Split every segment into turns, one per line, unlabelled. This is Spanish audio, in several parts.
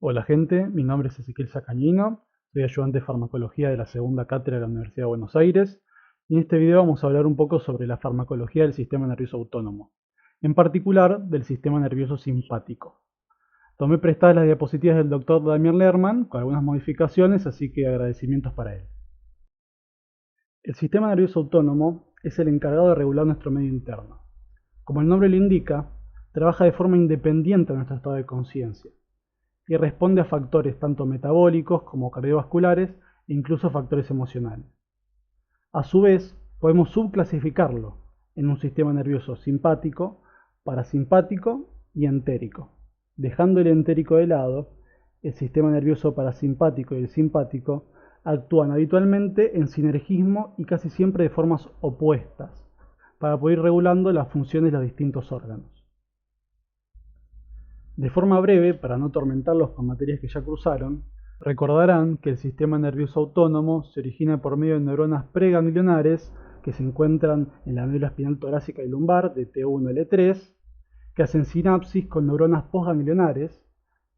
Hola gente, mi nombre es Ezequiel Sacañino, soy ayudante de farmacología de la segunda cátedra de la Universidad de Buenos Aires y en este video vamos a hablar un poco sobre la farmacología del sistema nervioso autónomo, en particular del sistema nervioso simpático. Tomé prestadas las diapositivas del doctor Damián Lerman con algunas modificaciones, así que agradecimientos para él. El sistema nervioso autónomo es el encargado de regular nuestro medio interno. Como el nombre lo indica, trabaja de forma independiente de nuestro estado de conciencia y responde a factores tanto metabólicos como cardiovasculares e incluso factores emocionales. A su vez, podemos subclasificarlo en un sistema nervioso simpático, parasimpático y entérico. Dejando el entérico de lado, el sistema nervioso parasimpático y el simpático actúan habitualmente en sinergismo y casi siempre de formas opuestas, para poder ir regulando las funciones de los distintos órganos. De forma breve, para no atormentarlos con materias que ya cruzaron, recordarán que el sistema nervioso autónomo se origina por medio de neuronas preganglionares que se encuentran en la médula espinal torácica y lumbar de T1 L3, que hacen sinapsis con neuronas postganglionares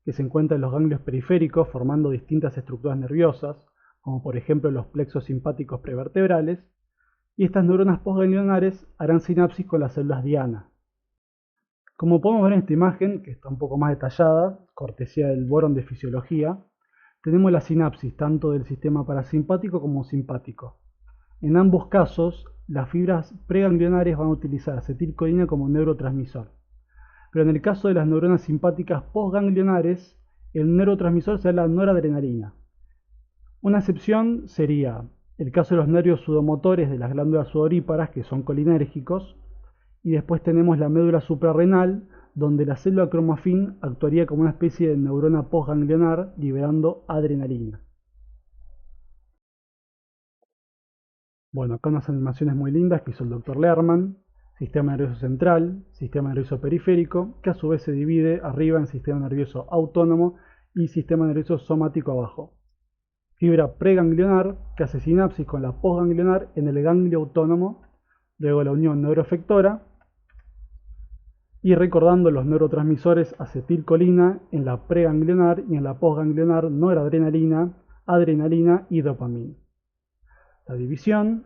que se encuentran en los ganglios periféricos formando distintas estructuras nerviosas, como por ejemplo los plexos simpáticos prevertebrales, y estas neuronas postganglionares harán sinapsis con las células diana. Como podemos ver en esta imagen, que está un poco más detallada, cortesía del Boron de Fisiología, tenemos la sinapsis tanto del sistema parasimpático como simpático. En ambos casos, las fibras preganglionares van a utilizar acetilcolina como neurotransmisor. Pero en el caso de las neuronas simpáticas postganglionares, el neurotransmisor será la noradrenalina. Una excepción sería el caso de los nervios sudomotores de las glándulas sudoríparas, que son colinérgicos, y después tenemos la médula suprarrenal, donde la célula cromafin actuaría como una especie de neurona postganglionar liberando adrenalina. Bueno, acá unas animaciones muy lindas que hizo el doctor Lerman. Sistema nervioso central, sistema nervioso periférico, que a su vez se divide arriba en sistema nervioso autónomo y sistema nervioso somático abajo. Fibra preganglionar, que hace sinapsis con la postganglionar en el ganglio autónomo, luego la unión neuroefectora, y recordando los neurotransmisores acetilcolina en la preganglionar y en la postganglionar noradrenalina, adrenalina y dopamina. La división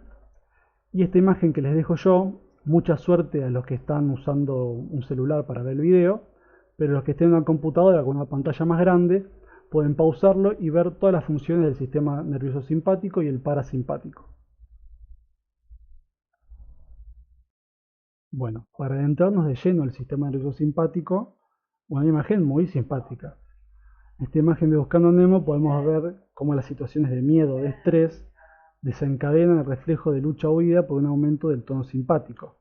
y esta imagen que les dejo yo, mucha suerte a los que están usando un celular para ver el video, pero los que estén en una computadora con una pantalla más grande pueden pausarlo y ver todas las funciones del sistema nervioso simpático y el parasimpático. Bueno, para adentrarnos de lleno al sistema nervioso simpático, una imagen muy simpática. En esta imagen de Buscando a Nemo podemos ver cómo las situaciones de miedo o de estrés desencadenan el reflejo de lucha-huida por un aumento del tono simpático.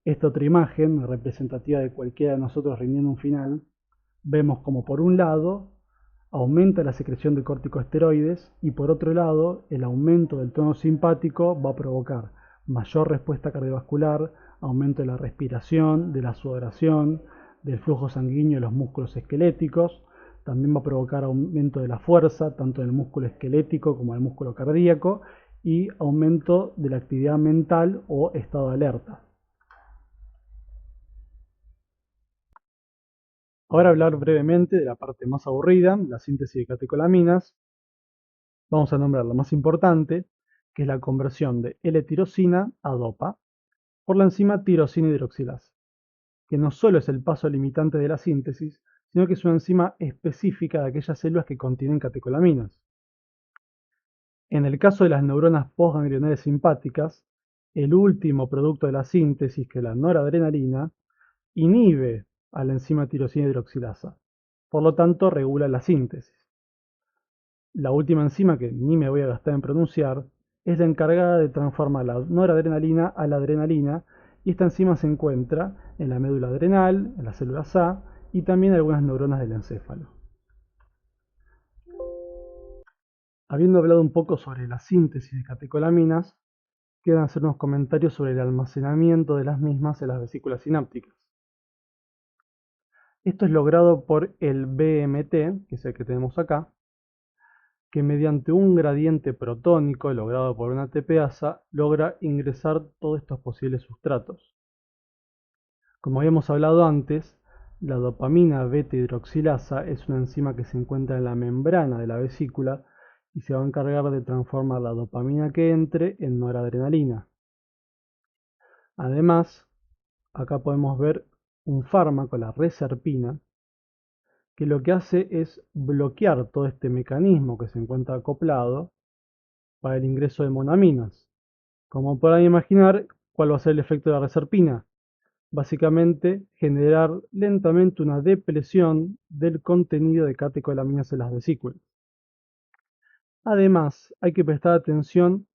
Esta otra imagen, representativa de cualquiera de nosotros rindiendo un final, vemos como por un lado aumenta la secreción de corticosteroides y por otro lado el aumento del tono simpático va a provocar mayor respuesta cardiovascular, aumento de la respiración, de la sudoración, del flujo sanguíneo de los músculos esqueléticos. También va a provocar aumento de la fuerza, tanto en el músculo esquelético como en el músculo cardíaco, y aumento de la actividad mental o estado de alerta. Ahora hablar brevemente de la parte más aburrida, la síntesis de catecolaminas. Vamos a nombrar la más importante, que es la conversión de L-tirosina a DOPA por la enzima tirosina hidroxilasa, que no solo es el paso limitante de la síntesis, sino que es una enzima específica de aquellas células que contienen catecolaminas. En el caso de las neuronas postganglionares simpáticas, el último producto de la síntesis, que es la noradrenalina, inhibe a la enzima tirosina hidroxilasa, por lo tanto regula la síntesis. La última enzima, que ni me voy a gastar en pronunciar, es la encargada de transformar la noradrenalina a la adrenalina, y esta enzima se encuentra en la médula adrenal, en las células A y también en algunas neuronas del encéfalo. Habiendo hablado un poco sobre la síntesis de catecolaminas, quedan hacer unos comentarios sobre el almacenamiento de las mismas en las vesículas sinápticas. Esto es logrado por el BMT, que es el que tenemos acá, que mediante un gradiente protónico logrado por una ATPasa logra ingresar todos estos posibles sustratos. Como habíamos hablado antes, La dopamina beta-hidroxilasa es una enzima que se encuentra en la membrana de la vesícula y se va a encargar de transformar la dopamina que entre en noradrenalina. Además, acá podemos ver un fármaco, la reserpina, que lo que hace es bloquear todo este mecanismo que se encuentra acoplado para el ingreso de monaminas. Como podrán imaginar, ¿cuál va a ser el efecto de la reserpina? Básicamente, generar lentamente una depresión del contenido de catecolaminas en las vesículas. Además, hay que prestar atención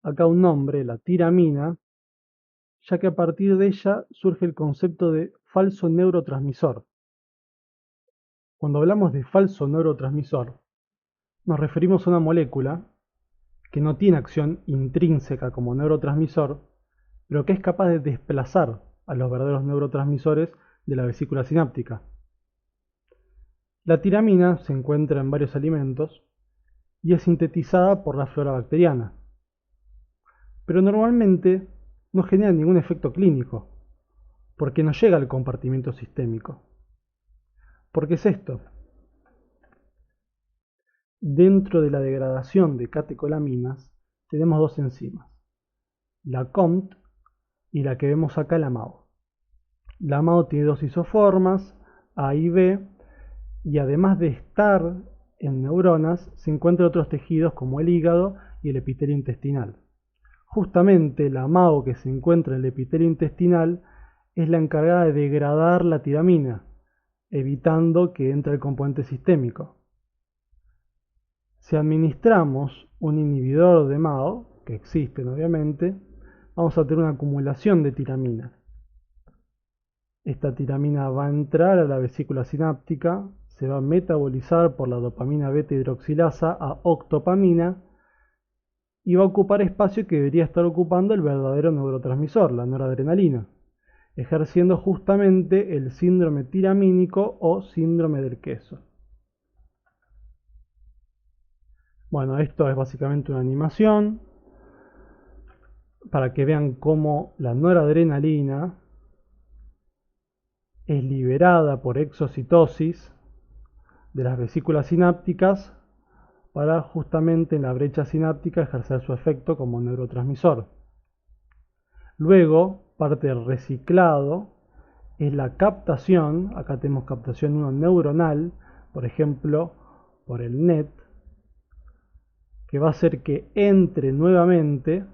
acá a un nombre, la tiramina, ya que a partir de ella surge el concepto de falso neurotransmisor. Cuando hablamos de falso neurotransmisor, nos referimos a una molécula que no tiene acción intrínseca como neurotransmisor, pero que es capaz de desplazar a los verdaderos neurotransmisores de la vesícula sináptica. La tiramina se encuentra en varios alimentos y es sintetizada por la flora bacteriana, pero normalmente no genera ningún efecto clínico, porque no llega al compartimiento sistémico. ¿Por qué es esto? Dentro de la degradación de catecolaminas tenemos dos enzimas, la COMT y la que vemos acá, la MAO. La MAO tiene dos isoformas, A y B, y además de estar en neuronas, se encuentran otros tejidos como el hígado y el epitelio intestinal. Justamente la MAO que se encuentra en el epitelio intestinal es la encargada de degradar la tiramina, evitando que entre el componente sistémico. Si administramos un inhibidor de MAO, que existen obviamente, vamos a tener una acumulación de tiramina. Esta tiramina va a entrar a la vesícula sináptica, se va a metabolizar por la dopamina beta-hidroxilasa a octopamina y va a ocupar espacio que debería estar ocupando el verdadero neurotransmisor, la noradrenalina, ejerciendo justamente el síndrome tiramínico o síndrome del queso. Bueno, esto es básicamente una animación para que vean cómo la noradrenalina es liberada por exocitosis de las vesículas sinápticas para justamente en la brecha sináptica ejercer su efecto como neurotransmisor. Luego, parte del reciclado es la captación, acá tenemos captación 1 neuronal, por ejemplo, por el NET, que va a hacer que entre nuevamente,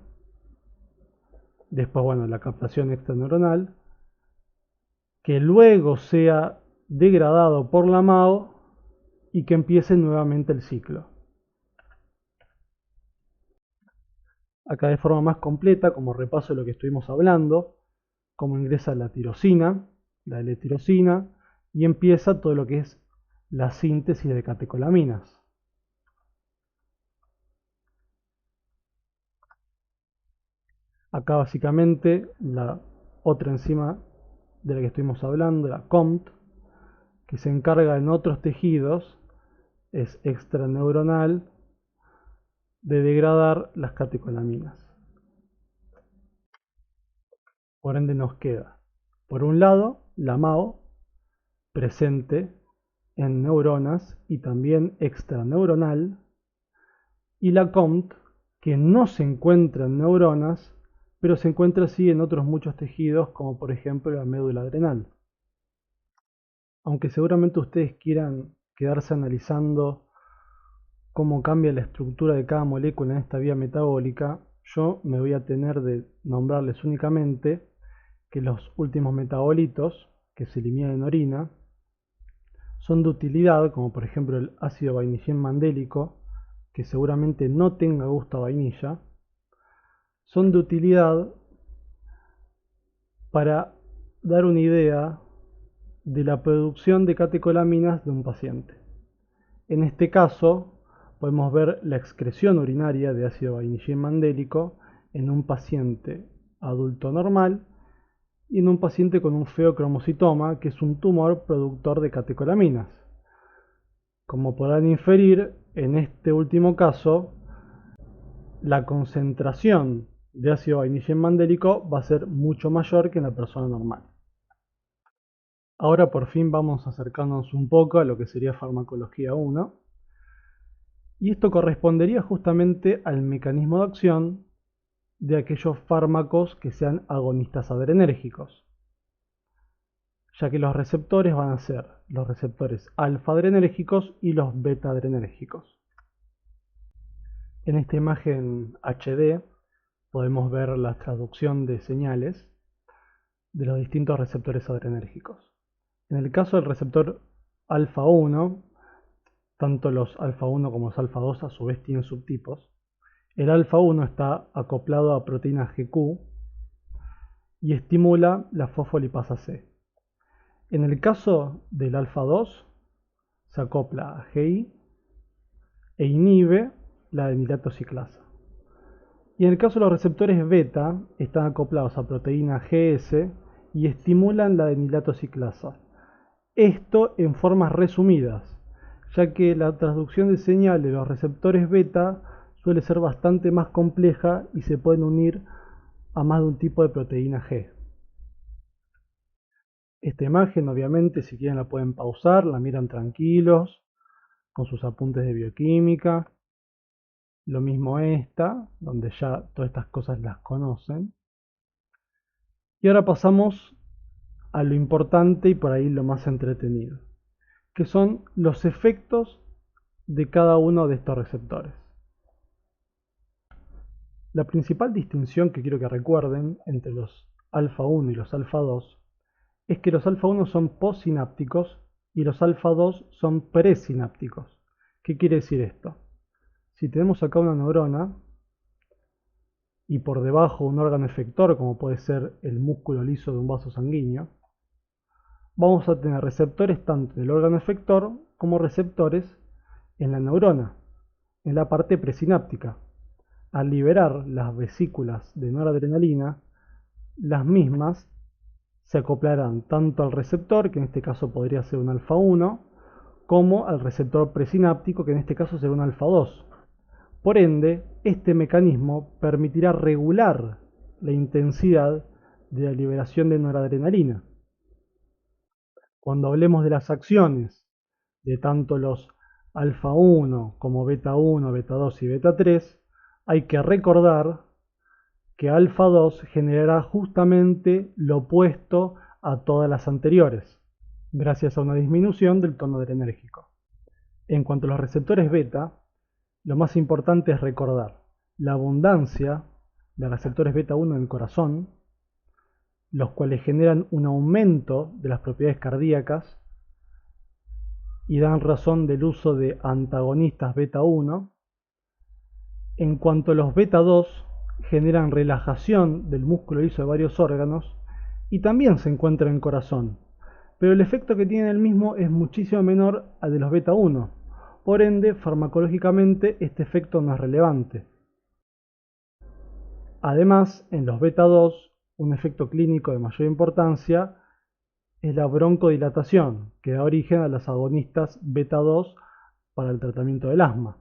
después, bueno, la captación extraneuronal, que luego sea degradado por la MAO y que empiece nuevamente el ciclo. Acá de forma más completa, como repaso de lo que estuvimos hablando, cómo ingresa la tirosina, la L-tirosina, y empieza todo lo que es la síntesis de catecolaminas. Acá básicamente la otra enzima de la que estuvimos hablando, la COMT, que se encarga en otros tejidos, es extraneuronal, de degradar las catecolaminas. Por ende nos queda, por un lado, la MAO, presente en neuronas y también extraneuronal, y la COMT, que no se encuentra en neuronas, pero se encuentra sí en otros muchos tejidos, como por ejemplo la médula adrenal. Aunque seguramente ustedes quieran quedarse analizando cómo cambia la estructura de cada molécula en esta vía metabólica, yo me voy a tener de nombrarles únicamente que los últimos metabolitos que se eliminan en orina son de utilidad, como por ejemplo el ácido vainillén mandélico, que seguramente no tenga gusto a vainilla, son de utilidad para dar una idea de la producción de catecolaminas de un paciente. En este caso, podemos ver la excreción urinaria de ácido vainillén mandélico en un paciente adulto normal y en un paciente con un feocromocitoma, que es un tumor productor de catecolaminas. Como podrán inferir, en este último caso, la concentración de ácido vainillén mandélico va a ser mucho mayor que en la persona normal. Ahora por fin vamos a acercarnos un poco a lo que sería farmacología 1, y esto correspondería justamente al mecanismo de acción de aquellos fármacos que sean agonistas adrenérgicos, ya que los receptores van a ser los receptores alfa-adrenérgicos y los beta-adrenérgicos. En esta imagen HD podemos ver la traducción de señales de los distintos receptores adrenérgicos. En el caso del receptor alfa 1, tanto los alfa 1 como los alfa 2 a su vez tienen subtipos. El alfa 1 está acoplado a proteína GQ y estimula la fosfolipasa C. En el caso del alfa 2, se acopla a GI e inhibe la adenilato ciclasa. Y en el caso de los receptores beta, están acoplados a proteína GS y estimulan la adenilato ciclasa. Esto en formas resumidas, ya que la transducción de señal de los receptores beta suele ser bastante más compleja y se pueden unir a más de un tipo de proteína G. Esta imagen, obviamente, si quieren la pueden pausar, la miran tranquilos, con sus apuntes de bioquímica. Lo mismo esta, donde ya todas estas cosas las conocen. Y ahora pasamos a lo importante y por ahí lo más entretenido, que son los efectos de cada uno de estos receptores. La principal distinción que quiero que recuerden entre los alfa 1 y los alfa 2 es que los alfa 1 son postsinápticos y los alfa 2 son presinápticos. ¿Qué quiere decir esto? Si tenemos acá una neurona y por debajo un órgano efector, como puede ser el músculo liso de un vaso sanguíneo, vamos a tener receptores tanto en el órgano efector como receptores en la neurona, en la parte presináptica. Al liberar las vesículas de noradrenalina, las mismas se acoplarán tanto al receptor, que en este caso podría ser un alfa 1, como al receptor presináptico, que en este caso será un alfa 2. Por ende, este mecanismo permitirá regular la intensidad de la liberación de noradrenalina. Cuando hablemos de las acciones de tanto los alfa 1 como beta 1, beta 2 y beta 3, hay que recordar que alfa 2 generará justamente lo opuesto a todas las anteriores, gracias a una disminución del tono adrenérgico. En cuanto a los receptores beta, lo más importante es recordar la abundancia de receptores beta 1 en el corazón, los cuales generan un aumento de las propiedades cardíacas y dan razón del uso de antagonistas beta 1. En cuanto a los beta 2, generan relajación del músculo liso de varios órganos y también se encuentran en el corazón, pero el efecto que tiene el mismo es muchísimo menor al de los beta 1. Por ende, farmacológicamente este efecto no es relevante. Además, en los beta 2, un efecto clínico de mayor importancia es la broncodilatación, que da origen a las agonistas beta 2 para el tratamiento del asma.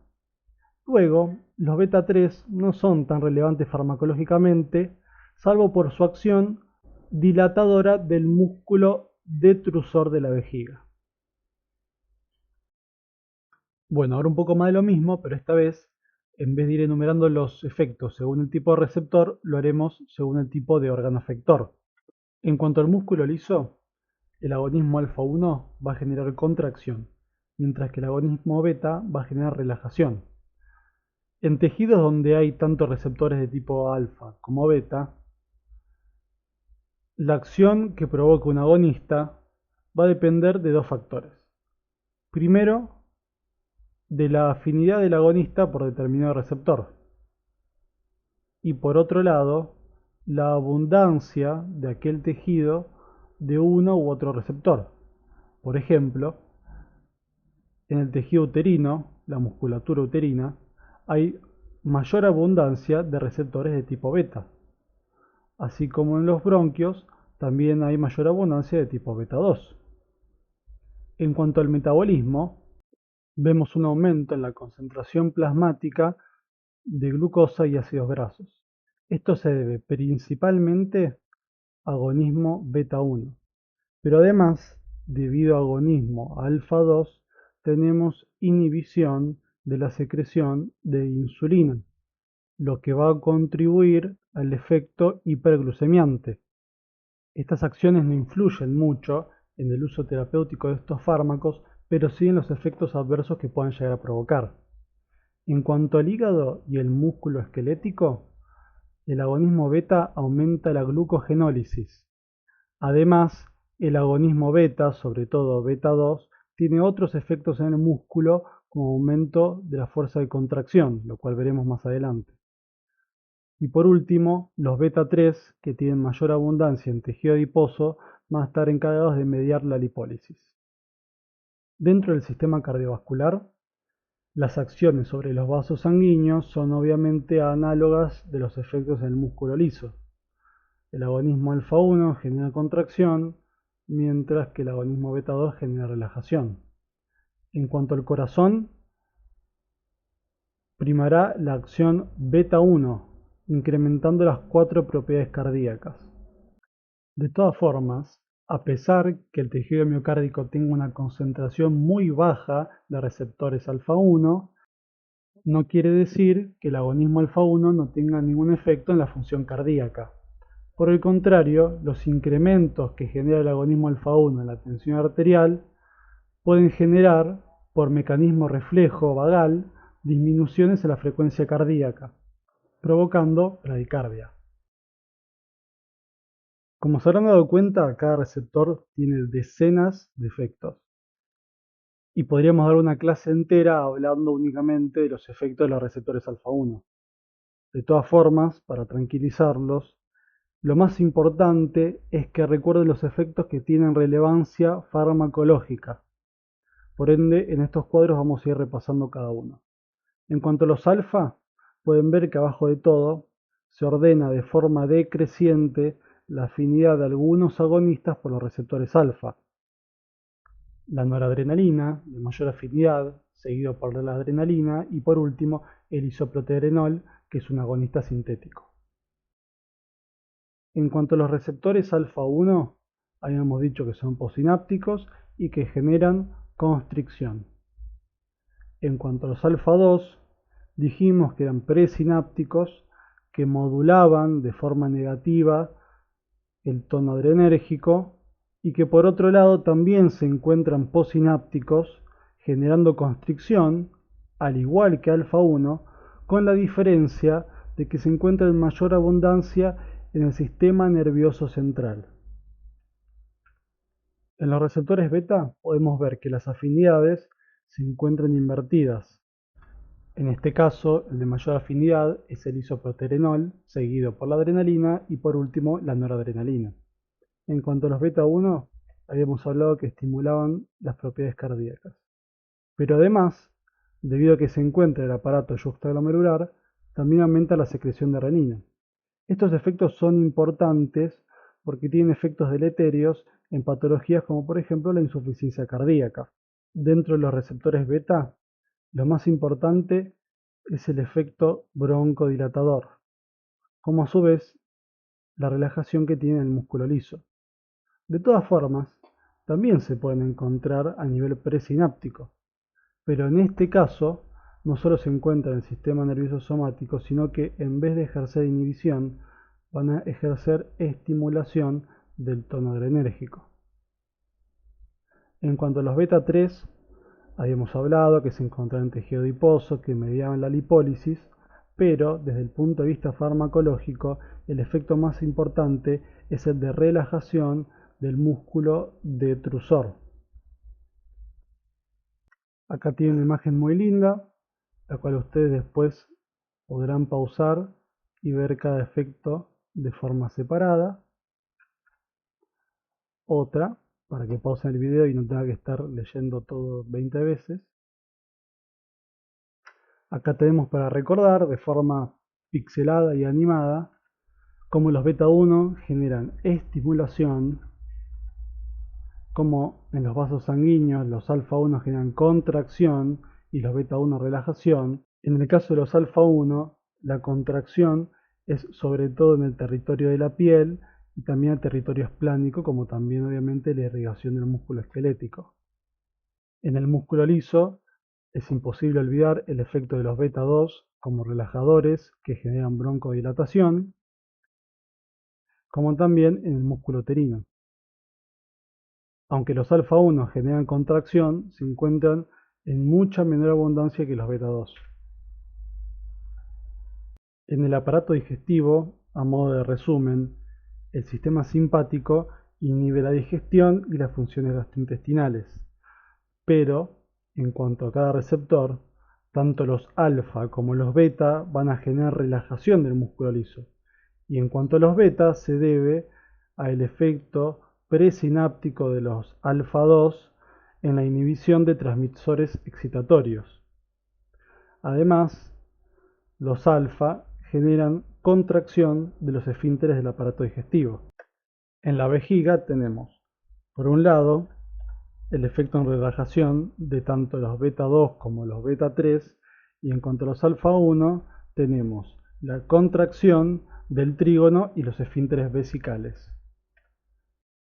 Luego, los beta 3 no son tan relevantes farmacológicamente, salvo por su acción dilatadora del músculo detrusor de la vejiga. Bueno, ahora un poco más de lo mismo, pero esta vez, en vez de ir enumerando los efectos según el tipo de receptor, lo haremos según el tipo de órgano efector. En cuanto al músculo liso, el agonismo alfa 1 va a generar contracción, mientras que el agonismo beta va a generar relajación. En tejidos donde hay tanto receptores de tipo alfa como beta, la acción que provoca un agonista va a depender de dos factores. Primero, de la afinidad del agonista por determinado receptor. Y por otro lado, la abundancia de aquel tejido de uno u otro receptor. Por ejemplo, en el tejido uterino, la musculatura uterina, hay mayor abundancia de receptores de tipo beta. Así como en los bronquios, también hay mayor abundancia de tipo beta 2. En cuanto al metabolismo, vemos un aumento en la concentración plasmática de glucosa y ácidos grasos. Esto se debe principalmente a agonismo beta 1, pero además debido a agonismo a alfa 2, tenemos inhibición de la secreción de insulina, lo que va a contribuir al efecto hiperglucemiante. Estas acciones no influyen mucho en el uso terapéutico de estos fármacos, pero sí en los efectos adversos que puedan llegar a provocar. En cuanto al hígado y el músculo esquelético, el agonismo beta aumenta la glucogenólisis. Además, el agonismo beta, sobre todo beta 2, tiene otros efectos en el músculo como aumento de la fuerza de contracción, lo cual veremos más adelante. Y por último, los beta 3, que tienen mayor abundancia en tejido adiposo, van a estar encargados de mediar la lipólisis. Dentro del sistema cardiovascular, las acciones sobre los vasos sanguíneos son obviamente análogas de los efectos en el músculo liso. El agonismo alfa 1 genera contracción, mientras que el agonismo beta 2 genera relajación. En cuanto al corazón, primará la acción beta 1, incrementando las 4 propiedades cardíacas. De todas formas, a pesar que el tejido miocárdico tenga una concentración muy baja de receptores alfa 1, no quiere decir que el agonismo alfa 1 no tenga ningún efecto en la función cardíaca. Por el contrario, los incrementos que genera el agonismo alfa 1 en la tensión arterial pueden generar, por mecanismo reflejo vagal, disminuciones en la frecuencia cardíaca, provocando bradicardia. Como se habrán dado cuenta, cada receptor tiene decenas de efectos. Y podríamos dar una clase entera hablando únicamente de los efectos de los receptores alfa 1. De todas formas, para tranquilizarlos, lo más importante es que recuerden los efectos que tienen relevancia farmacológica. Por ende, en estos cuadros vamos a ir repasando cada uno. En cuanto a los alfa, pueden ver que abajo de todo se ordena de forma decreciente la afinidad de algunos agonistas por los receptores alfa. La noradrenalina, de mayor afinidad, seguido por la adrenalina y por último el isoproterenol, que es un agonista sintético. En cuanto a los receptores alfa 1, habíamos dicho que son posinápticos y que generan constricción. En cuanto a los alfa 2, dijimos que eran presinápticos que modulaban de forma negativa el tono adrenérgico y que por otro lado también se encuentran posinápticos generando constricción, al igual que alfa 1, con la diferencia de que se encuentra en mayor abundancia en el sistema nervioso central. En los receptores beta podemos ver que las afinidades se encuentran invertidas. En este caso, el de mayor afinidad es el isoproterenol, seguido por la adrenalina y por último la noradrenalina. En cuanto a los beta 1, habíamos hablado que estimulaban las propiedades cardíacas. Pero además, debido a que se encuentra el aparato yuxtaglomerular, también aumenta la secreción de renina. Estos efectos son importantes porque tienen efectos deleterios en patologías como por ejemplo la insuficiencia cardíaca. Dentro de los receptores beta, lo más importante es el efecto broncodilatador, como a su vez la relajación que tiene el músculo liso. De todas formas, también se pueden encontrar a nivel presináptico, pero en este caso no solo se encuentra en el sistema nervioso somático, sino que en vez de ejercer inhibición, van a ejercer estimulación del tono adrenérgico. En cuanto a los beta 3, habíamos hablado que se encontraban en tejido adiposo, que mediaban la lipólisis, pero desde el punto de vista farmacológico, el efecto más importante es el de relajación del músculo detrusor. Acá tiene una imagen muy linda, la cual ustedes después podrán pausar y ver cada efecto de forma separada. Otra, para que pausen el video y no tenga que estar leyendo todo 20 veces. Acá tenemos para recordar de forma pixelada y animada cómo los beta 1 generan estimulación, como en los vasos sanguíneos los alfa 1 generan contracción y los beta 1 relajación. En el caso de los alfa 1, la contracción es sobre todo en el territorio de la piel y también al territorio esplánico, como también obviamente la irrigación del músculo esquelético. En el músculo liso es imposible olvidar el efecto de los beta 2 como relajadores que generan broncodilatación, como también en el músculo uterino. Aunque los alfa 1 generan contracción, se encuentran en mucha menor abundancia que los beta 2. En el aparato digestivo, a modo de resumen, el sistema simpático inhibe la digestión y las funciones gastrointestinales, pero en cuanto a cada receptor, tanto los alfa como los beta van a generar relajación del músculo liso, y en cuanto a los beta se debe al efecto presináptico de los alfa 2 en la inhibición de transmisores excitatorios. Además, los alfa generan contracción de los esfínteres del aparato digestivo. En la vejiga tenemos, por un lado, el efecto en relajación de tanto los beta 2 como los beta 3, y en cuanto a los alfa 1 tenemos la contracción del trígono y los esfínteres vesicales.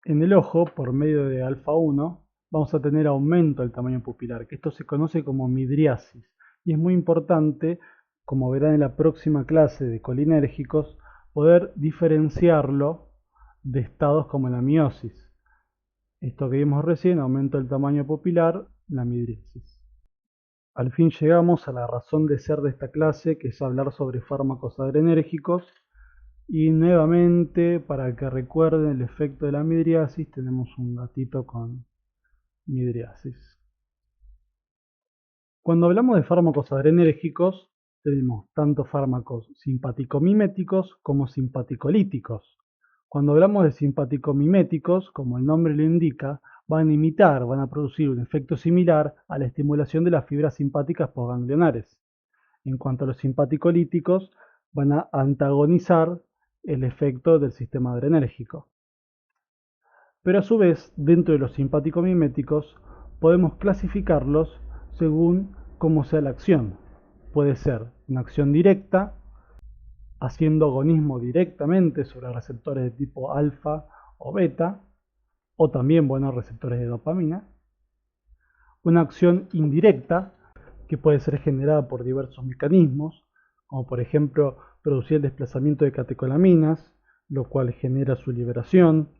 En el ojo, por medio de alfa 1, vamos a tener aumento del tamaño pupilar, que esto se conoce como midriasis, y es muy importante, como verán en la próxima clase de colinérgicos, poder diferenciarlo de estados como la miosis. Esto que vimos recién, aumento del tamaño pupilar, la midriasis. Al fin llegamos a la razón de ser de esta clase, que es hablar sobre fármacos adrenérgicos. Y nuevamente, para que recuerden el efecto de la midriasis, tenemos un gatito con midriasis. Cuando hablamos de fármacos adrenérgicos, tenemos tanto fármacos simpaticomiméticos como simpaticolíticos. Cuando hablamos de simpaticomiméticos, como el nombre lo indica, van a producir un efecto similar a la estimulación de las fibras simpáticas postganglionares. En cuanto a los simpaticolíticos, van a antagonizar el efecto del sistema adrenérgico. Pero a su vez, dentro de los simpaticomiméticos, podemos clasificarlos según cómo sea la acción. Puede ser una acción directa, haciendo agonismo directamente sobre receptores de tipo alfa o beta, o también buenos receptores de dopamina. Una acción indirecta, que puede ser generada por diversos mecanismos, como por ejemplo producir el desplazamiento de catecolaminas, lo cual genera su liberación.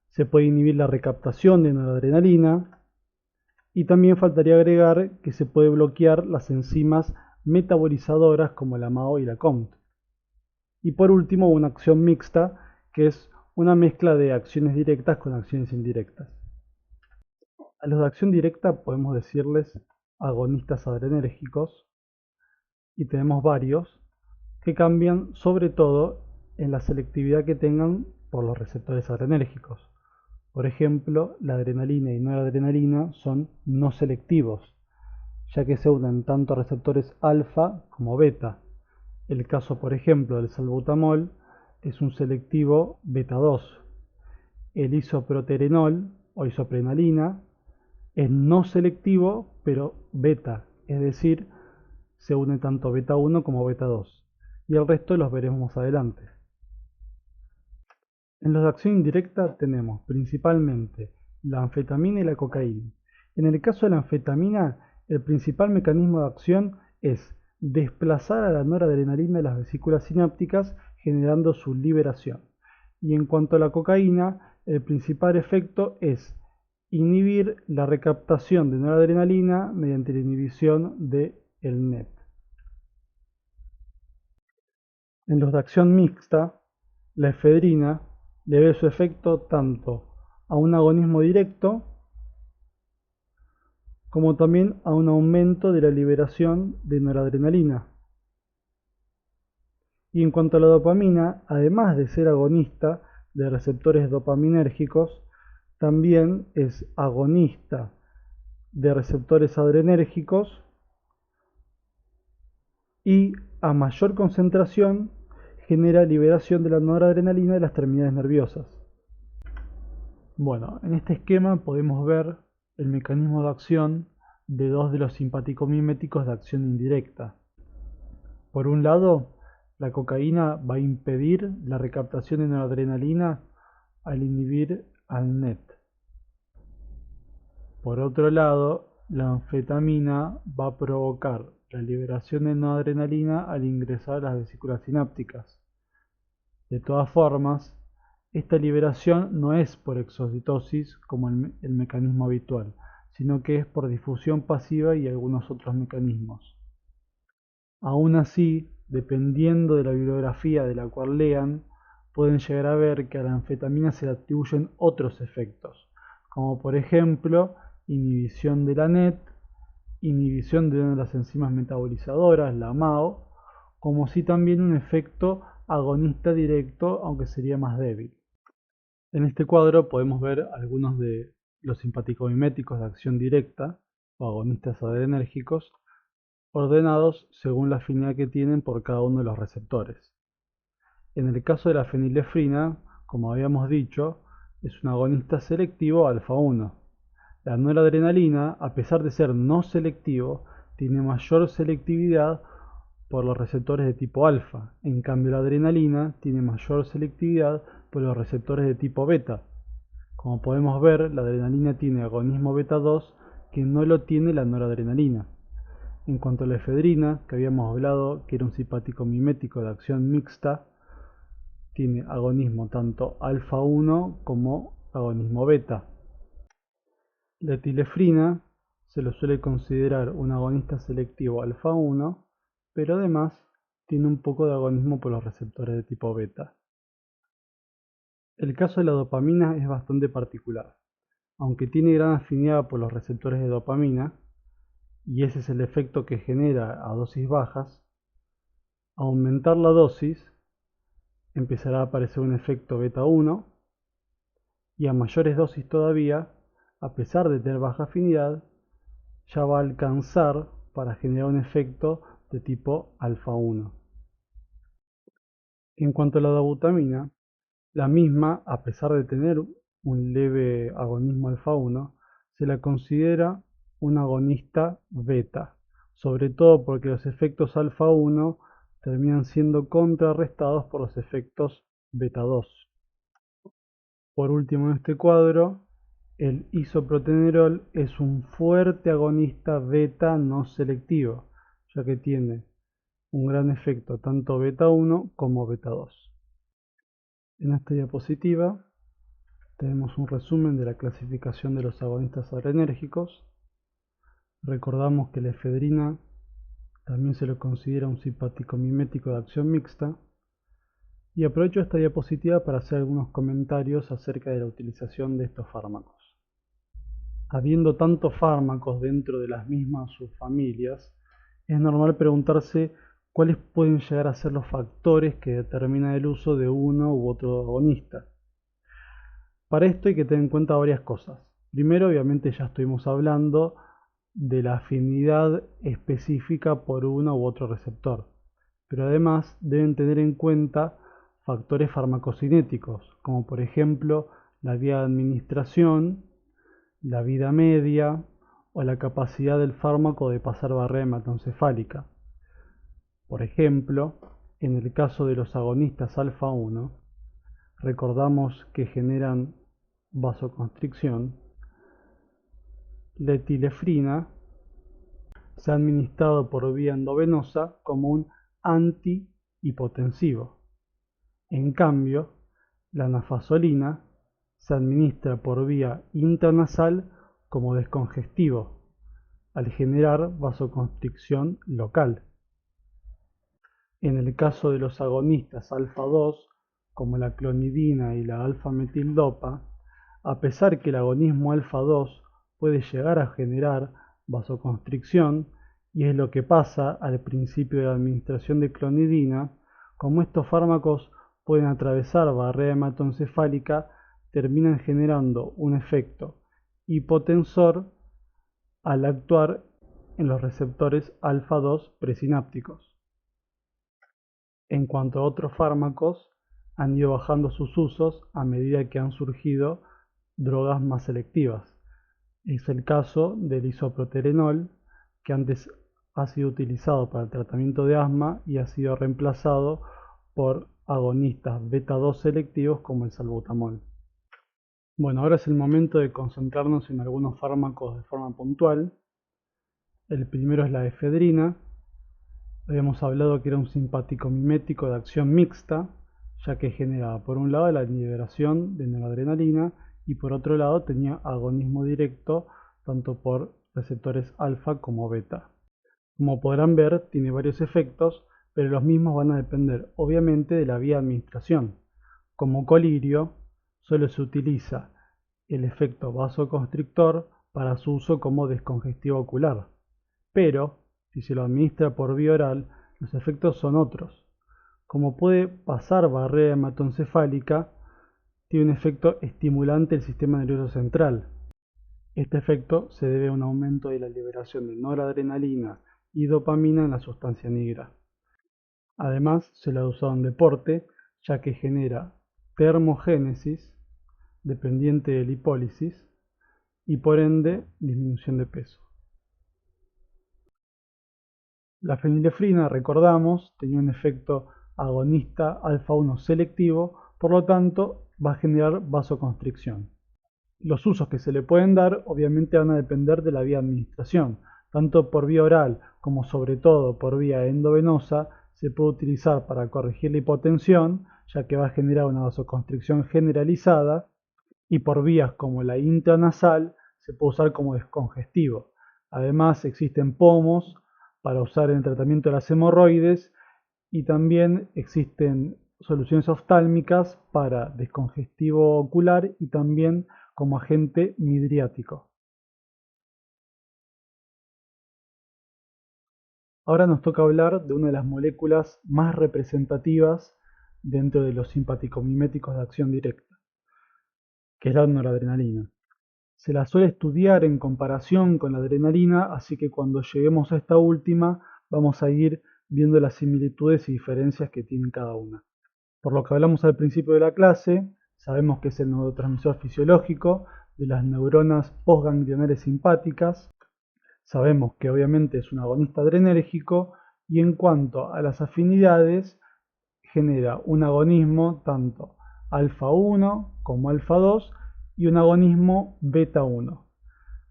Se puede inhibir la recaptación de noradrenalina, y también faltaría agregar que se puede bloquear las enzimas metabolizadoras como la MAO y la COMT. Y por último, una acción mixta, que es una mezcla de acciones directas con acciones indirectas. A los de acción directa podemos decirles agonistas adrenérgicos, y tenemos varios que cambian sobre todo en la selectividad que tengan por los receptores adrenérgicos. Por ejemplo, la adrenalina y noradrenalina son no selectivos, ya que se unen tanto a receptores alfa como beta. El caso, por ejemplo, del salbutamol es un selectivo beta 2. El isoproterenol o isoprenalina es no selectivo, pero beta, es decir, se une tanto beta 1 como beta 2. Y el resto los veremos más adelante. En los de acción indirecta tenemos principalmente la anfetamina y la cocaína. En el caso de la anfetamina, el principal mecanismo de acción es desplazar a la noradrenalina de las vesículas sinápticas, generando su liberación. Y en cuanto a la cocaína, el principal efecto es inhibir la recaptación de noradrenalina mediante la inhibición del NET. En los de acción mixta, la efedrina debe su efecto tanto a un agonismo directo como también a un aumento de la liberación de noradrenalina. Y en cuanto a la dopamina, además de ser agonista de receptores dopaminérgicos, también es agonista de receptores adrenérgicos, y a mayor concentración genera liberación de la noradrenalina de las terminales nerviosas. Bueno, en este esquema podemos ver el mecanismo de acción de dos de los simpaticomiméticos de acción indirecta. Por un lado, La cocaína va a impedir la recaptación de noradrenalina al inhibir al NET. Por otro lado, la anfetamina va a provocar la liberación de noradrenalina al ingresar a las vesículas sinápticas. De todas formas, esta liberación no es por exocitosis como el mecanismo habitual, sino que es por difusión pasiva y algunos otros mecanismos. Aún así, dependiendo de la bibliografía de la cual lean, pueden llegar a ver que a la anfetamina se le atribuyen otros efectos, como por ejemplo inhibición de la NET, inhibición de una de las enzimas metabolizadoras, la MAO, como si también un efecto agonista directo, aunque sería más débil. En este cuadro podemos ver algunos de los simpaticomiméticos de acción directa o agonistas adrenérgicos ordenados según la afinidad que tienen por cada uno de los receptores. En el caso de la fenilefrina, como habíamos dicho, es un agonista selectivo alfa 1. La noradrenalina, a pesar de ser no selectivo, tiene mayor selectividad por los receptores de tipo alfa. En cambio, la adrenalina tiene mayor selectividad por los receptores de tipo beta. Como podemos ver, la adrenalina tiene agonismo beta 2 que no lo tiene la noradrenalina. En cuanto a la efedrina, que habíamos hablado que era un simpático mimético de acción mixta, tiene agonismo tanto alfa 1 como agonismo beta. La etilefrina se lo suele considerar un agonista selectivo alfa 1, pero además tiene un poco de agonismo por los receptores de tipo beta. El caso de la dopamina es bastante particular. Aunque tiene gran afinidad por los receptores de dopamina, y ese es el efecto que genera a dosis bajas, aumentar la dosis empezará a aparecer un efecto beta 1 y a mayores dosis todavía, a pesar de tener baja afinidad, ya va a alcanzar para generar un efecto de tipo alfa 1. En cuanto a la dobutamina, la misma, a pesar de tener un leve agonismo alfa 1, se la considera un agonista beta, sobre todo porque los efectos alfa 1 terminan siendo contrarrestados por los efectos beta 2. Por último, en este cuadro, el isoprotenerol es un fuerte agonista beta no selectivo, ya que tiene un gran efecto tanto beta 1 como beta 2. En esta diapositiva tenemos un resumen de la clasificación de los agonistas adrenérgicos. Recordamos que la efedrina también se lo considera un simpático mimético de acción mixta. Y aprovecho esta diapositiva para hacer algunos comentarios acerca de la utilización de estos fármacos. Habiendo tantos fármacos dentro de las mismas subfamilias, es normal preguntarse cuáles pueden llegar a ser los factores que determinan el uso de uno u otro agonista. Para esto hay que tener en cuenta varias cosas. Primero, obviamente ya estuvimos hablando de la afinidad específica por uno u otro receptor, pero además deben tener en cuenta factores farmacocinéticos, como por ejemplo la vía de administración, la vida media o la capacidad del fármaco de pasar barrera hematoencefálica. Por ejemplo, en el caso de los agonistas alfa 1, recordamos que generan vasoconstricción. La etilefrina se ha administrado por vía endovenosa como un antihipotensivo. En cambio, la nafasolina se administra por vía intranasal como descongestivo, al generar vasoconstricción local. En el caso de los agonistas alfa 2, como la clonidina y la alfa-metildopa, a pesar que el agonismo alfa 2 puede llegar a generar vasoconstricción, y es lo que pasa al principio de la administración de clonidina, como estos fármacos pueden atravesar barrera hematoencefálica, terminan generando un efecto hipotensor al actuar en los receptores alfa 2 presinápticos. En cuanto a otros fármacos, han ido bajando sus usos a medida que han surgido drogas más selectivas. Es el caso del isoproterenol, que antes ha sido utilizado para el tratamiento de asma y ha sido reemplazado por agonistas beta 2 selectivos como el salbutamol. Bueno, ahora es el momento de concentrarnos en algunos fármacos de forma puntual. El primero es la efedrina. Habíamos hablado que era un simpático mimético de acción mixta, ya que generaba por un lado la liberación de noradrenalina y por otro lado tenía agonismo directo tanto por receptores alfa como beta. Como podrán ver, tiene varios efectos, pero los mismos van a depender obviamente de la vía de administración. Como colirio, solo se utiliza el efecto vasoconstrictor para su uso como descongestivo ocular, pero si se lo administra por vía oral, los efectos son otros. Como puede pasar barrera hematoencefálica, tiene un efecto estimulante del sistema nervioso central. Este efecto se debe a un aumento de la liberación de noradrenalina y dopamina en la sustancia negra. Además, se lo ha usado en deporte, ya que genera termogénesis dependiente de lipólisis y por ende disminución de peso. La fenilefrina, recordamos, tenía un efecto agonista alfa-1 selectivo, por lo tanto va a generar vasoconstricción. Los usos que se le pueden dar obviamente van a depender de la vía de administración. Tanto por vía oral como sobre todo por vía endovenosa se puede utilizar para corregir la hipotensión, ya que va a generar una vasoconstricción generalizada, y por vías como la intranasal se puede usar como descongestivo. Además existen pomos para usar en el tratamiento de las hemorroides y también existen soluciones oftálmicas para descongestivo ocular y también como agente midriático. Ahora nos toca hablar de una de las moléculas más representativas dentro de los simpaticomiméticos de acción directa, que es la noradrenalina. Se la suele estudiar en comparación con la adrenalina, así que cuando lleguemos a esta última vamos a ir viendo las similitudes y diferencias que tienen cada una. Por lo que hablamos al principio de la clase, sabemos que es el neurotransmisor fisiológico de las neuronas postganglionares simpáticas, sabemos que obviamente es un agonista adrenérgico y en cuanto a las afinidades genera un agonismo tanto alfa 1 como alfa 2 y un agonismo beta 1.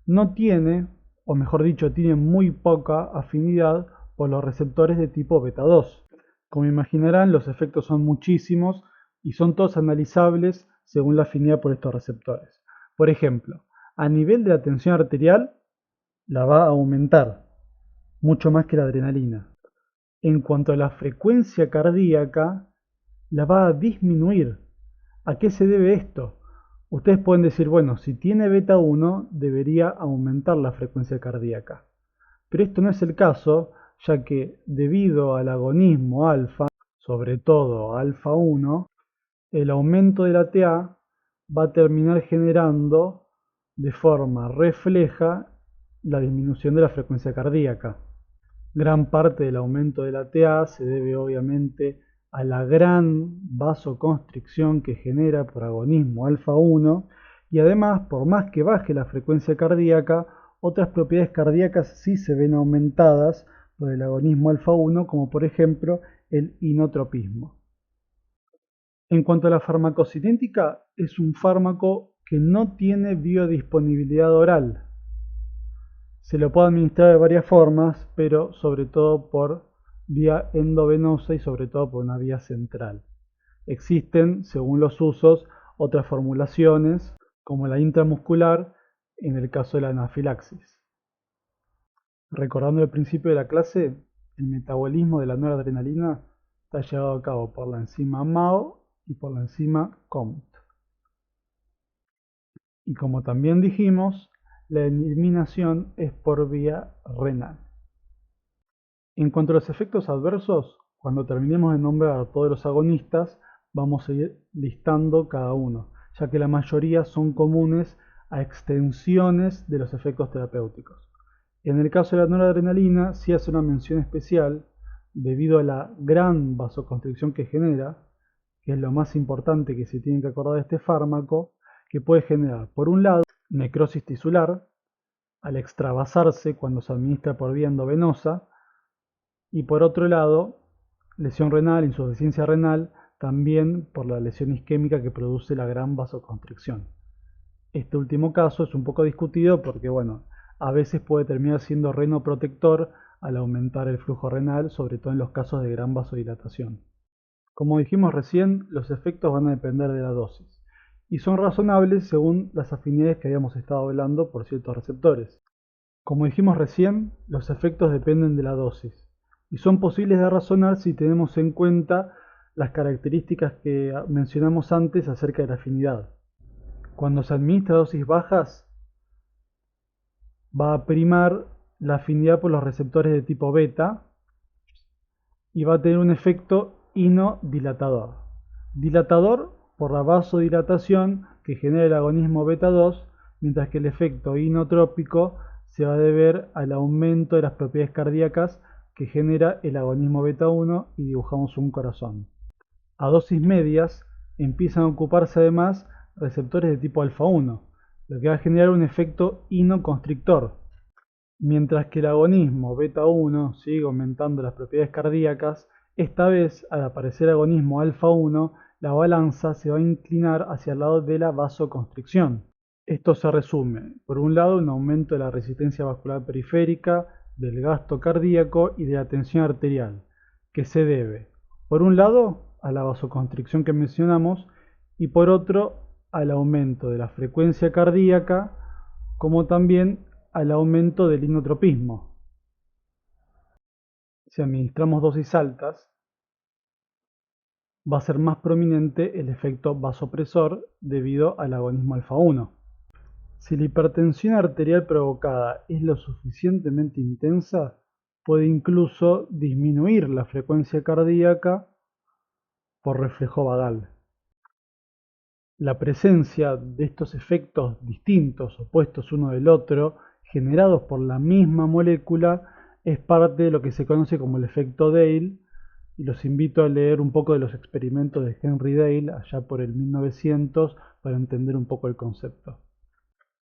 No tiene, o mejor dicho, tiene muy poca afinidad por los receptores de tipo beta 2. Como imaginarán, los efectos son muchísimos y son todos analizables según la afinidad por estos receptores. Por ejemplo, a nivel de la tensión arterial, la va a aumentar mucho más que la adrenalina. En cuanto a la frecuencia cardíaca, la va a disminuir. ¿A qué se debe esto? Ustedes pueden decir, bueno, si tiene beta 1 debería aumentar la frecuencia cardíaca. Pero esto no es el caso, ya que debido al agonismo alfa, sobre todo alfa 1, el aumento de la TA va a terminar generando de forma refleja la disminución de la frecuencia cardíaca. Gran parte del aumento de la TA se debe obviamente a la gran vasoconstricción que genera por agonismo alfa 1 y además, por más que baje la frecuencia cardíaca, otras propiedades cardíacas sí se ven aumentadas por el agonismo alfa 1, como por ejemplo el inotropismo. En cuanto a la farmacocinética, es un fármaco que no tiene biodisponibilidad oral. Se lo puede administrar de varias formas, pero sobre todo por vía endovenosa y sobre todo por una vía central. Existen, según los usos, otras formulaciones, como la intramuscular en el caso de la anafilaxis. Recordando el principio de la clase, el metabolismo de la noradrenalina está llevado a cabo por la enzima MAO y por la enzima COMT. Y como también dijimos, la eliminación es por vía renal. En cuanto a los efectos adversos, cuando terminemos de nombrar todos los agonistas, vamos a ir listando cada uno, ya que la mayoría son comunes a extensiones de los efectos terapéuticos. En el caso de la noradrenalina, sí hace una mención especial debido a la gran vasoconstricción que genera, que es lo más importante que se tiene que acordar de este fármaco, que puede generar, por un lado, necrosis tisular, al extravasarse cuando se administra por vía endovenosa, y por otro lado, lesión renal, insuficiencia renal, también por la lesión isquémica que produce la gran vasoconstricción. Este último caso es un poco discutido porque, bueno, a veces puede terminar siendo renoprotector al aumentar el flujo renal, sobre todo en los casos de gran vasodilatación. Como dijimos recién, los efectos van a depender de la dosis y son razonables según las afinidades que habíamos estado hablando por ciertos receptores. Como dijimos recién, los efectos dependen de la dosis y son posibles de razonar si tenemos en cuenta las características que mencionamos antes acerca de la afinidad. Cuando se administra dosis bajas, va a primar la afinidad por los receptores de tipo beta y va a tener un efecto inodilatador. Dilatador por la vasodilatación que genera el agonismo beta 2, mientras que el efecto inotrópico se va a deber al aumento de las propiedades cardíacas que genera el agonismo beta 1 y dibujamos un corazón. A dosis medias empiezan a ocuparse además receptores de tipo alfa 1, lo que va a generar un efecto inoconstrictor. Mientras que el agonismo beta 1 sigue aumentando las propiedades cardíacas, esta vez al aparecer agonismo alfa 1, la balanza se va a inclinar hacia el lado de la vasoconstricción. Esto se resume, por un lado, un aumento de la resistencia vascular periférica, del gasto cardíaco y de la tensión arterial, que se debe, por un lado, a la vasoconstricción que mencionamos y por otro, al aumento de la frecuencia cardíaca, como también al aumento del inotropismo. Si administramos dosis altas, va a ser más prominente el efecto vasopresor debido al agonismo alfa 1. Si la hipertensión arterial provocada es lo suficientemente intensa, puede incluso disminuir la frecuencia cardíaca por reflejo vagal. La presencia de estos efectos distintos, opuestos uno del otro, generados por la misma molécula, es parte de lo que se conoce como el efecto Dale, y los invito a leer un poco de los experimentos de Henry Dale allá por el 1900 para entender un poco el concepto.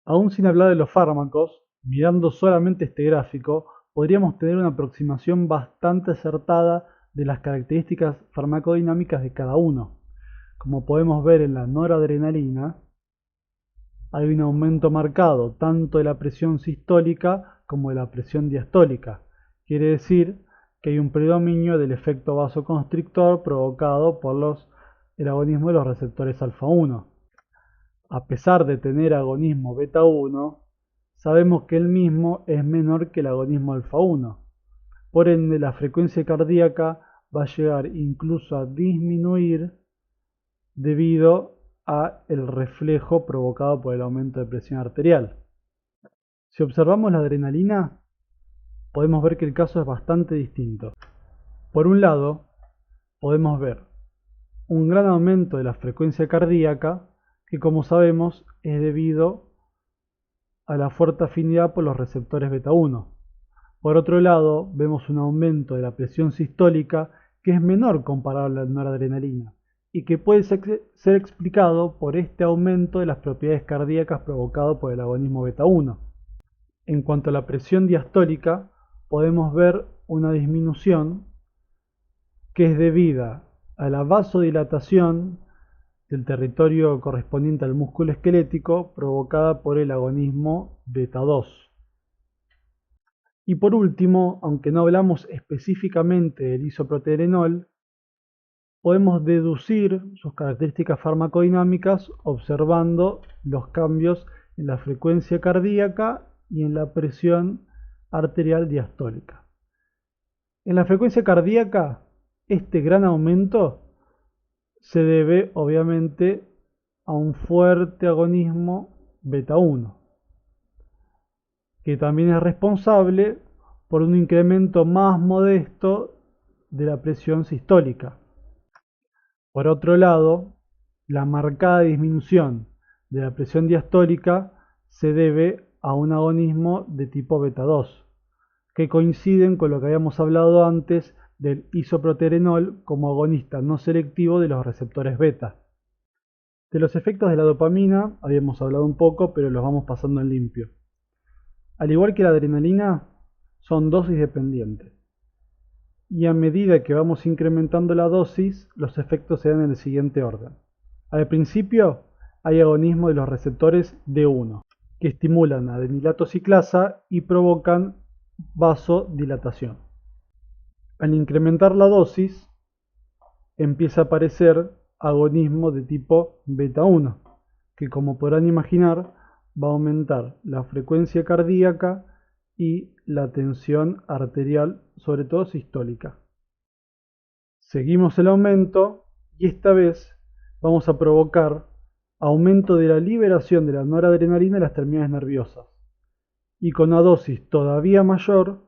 Aún sin hablar de los fármacos, mirando solamente este gráfico, podríamos tener una aproximación bastante acertada de las características farmacodinámicas de cada uno. Como podemos ver en la noradrenalina, hay un aumento marcado tanto de la presión sistólica como de la presión diastólica. Quiere decir que hay un predominio del efecto vasoconstrictor provocado por el agonismo de los receptores alfa 1. A pesar de tener agonismo beta 1, sabemos que el mismo es menor que el agonismo alfa 1. Por ende, la frecuencia cardíaca va a llegar incluso a disminuir debido a el reflejo provocado por el aumento de presión arterial. Si observamos la adrenalina, podemos ver que el caso es bastante distinto. Por un lado, podemos ver un gran aumento de la frecuencia cardíaca que, como sabemos, es debido a la fuerte afinidad por los receptores beta 1. Por otro lado, vemos un aumento de la presión sistólica que es menor comparable a la noradrenalina y que puede ser explicado por este aumento de las propiedades cardíacas provocado por el agonismo beta 1. En cuanto a la presión diastólica, podemos ver una disminución que es debida a la vasodilatación del territorio correspondiente al músculo esquelético provocada por el agonismo beta 2. Y por último, aunque no hablamos específicamente del isoproterenol, podemos deducir sus características farmacodinámicas observando los cambios en la frecuencia cardíaca y en la presión arterial diastólica. En la frecuencia cardíaca, este gran aumento se debe obviamente a un fuerte agonismo beta 1, que también es responsable por un incremento más modesto de la presión sistólica. Por otro lado, la marcada disminución de la presión diastólica se debe a un agonismo de tipo beta 2, que coinciden con lo que habíamos hablado antes del isoproterenol como agonista no selectivo de los receptores beta. De los efectos de la dopamina habíamos hablado un poco, pero los vamos pasando en limpio. Al igual que la adrenalina, son dosis dependientes. y a medida que vamos incrementando la dosis, los efectos se dan en el siguiente orden. Al principio hay agonismo de los receptores D1, que estimulan adenilato ciclasa y provocan vasodilatación. Al incrementar la dosis, empieza a aparecer agonismo de tipo beta 1, que como podrán imaginar va a aumentar la frecuencia cardíaca y la tensión arterial, sobre todo sistólica. Seguimos el aumento y esta vez vamos a provocar aumento de la liberación de la noradrenalina en las terminales nerviosas. Y con una dosis todavía mayor